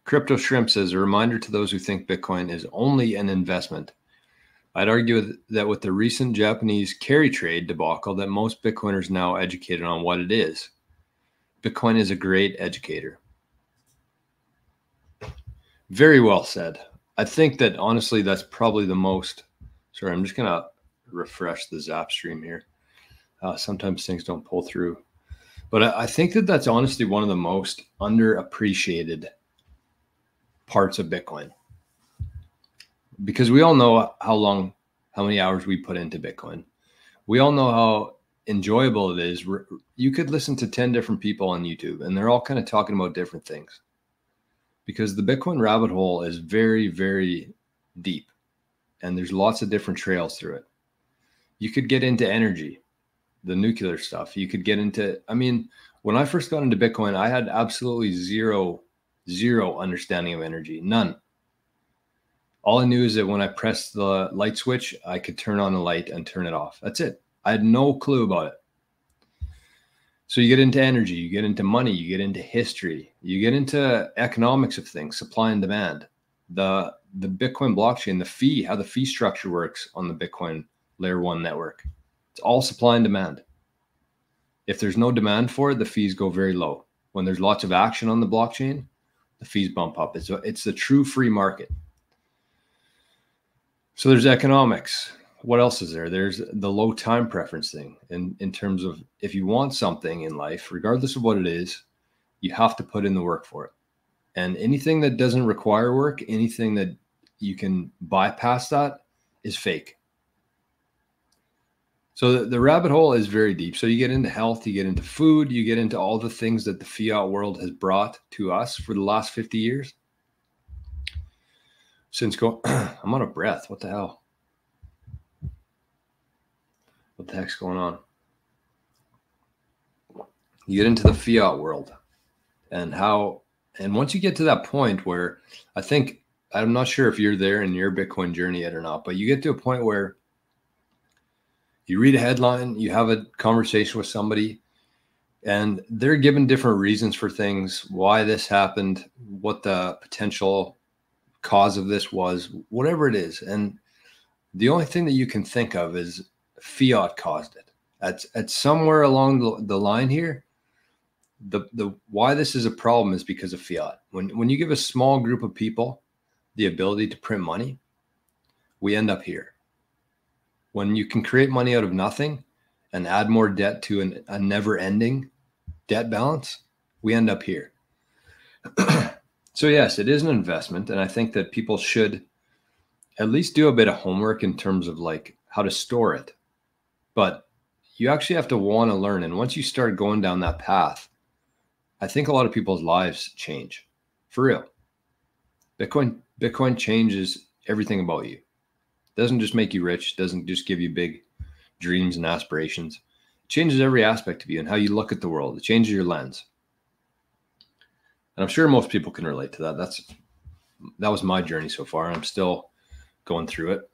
Crypto Shrimp says, a reminder to those who think Bitcoin is only an investment. I'd argue that with the recent Japanese carry trade debacle, that most Bitcoiners now educated on what it is. Bitcoin is a great educator. Very well said. I think that honestly, that's probably the most. Sorry, I'm just going to refresh the Zap stream here. Sometimes things don't pull through. But I think that that's honestly one of the most underappreciated parts of Bitcoin. Because we all know how many hours we put into Bitcoin. We all know how enjoyable it is. You could listen to 10 different people on YouTube, and they're all kind of talking about different things. Because the Bitcoin rabbit hole is very, very deep, and there's lots of different trails through it. You could get into energy, the nuclear stuff. You could get into, when I first got into Bitcoin, I had absolutely zero understanding of energy, none. All I knew is that when I pressed the light switch, I could turn on the light and turn it off. That's it. I had no clue about it. So you get into energy, you get into money, you get into history, you get into economics of things, supply and demand, the Bitcoin blockchain, the fee, how the fee structure works on the Bitcoin layer 1 network. It's all supply and demand. If there's no demand for it, the fees go very low. When there's lots of action on the blockchain, the fees bump up. It's the true free market. So there's economics. What else is there? There's the low time preference thing. In terms of, if you want something in life, regardless of what it is, you have to put in the work for it. And anything that doesn't require work, anything that you can bypass, that is fake. So the rabbit hole is very deep. So you get into health, you get into food, you get into all the things that the fiat world has brought to us for the last 50 years. I'm out of breath. What the hell? What the heck's going on? You get into the fiat world and once you get to that point where I'm not sure if you're there in your Bitcoin journey yet or not, but you get to a point where you read a headline, you have a conversation with somebody, and they're given different reasons for things, why this happened, what the potential cause of this was, whatever it is. And the only thing that you can think of is fiat caused it. At somewhere along the line here, the why this is a problem is because of fiat. When you give a small group of people the ability to print money, we end up here. When you can create money out of nothing and add more debt to a never-ending debt balance, we end up here. So yes, it is an investment, and I think that people should at least do a bit of homework in terms of like how to store it. But you actually have to want to learn, and once you start going down that path, I think a lot of people's lives change. For real. Bitcoin changes everything about you. It doesn't just make you rich, it doesn't just give you big dreams and aspirations. It changes every aspect of you and how you look at the world. It changes your lens. And I'm sure most people can relate to that. That was my journey so far. I'm still going through it.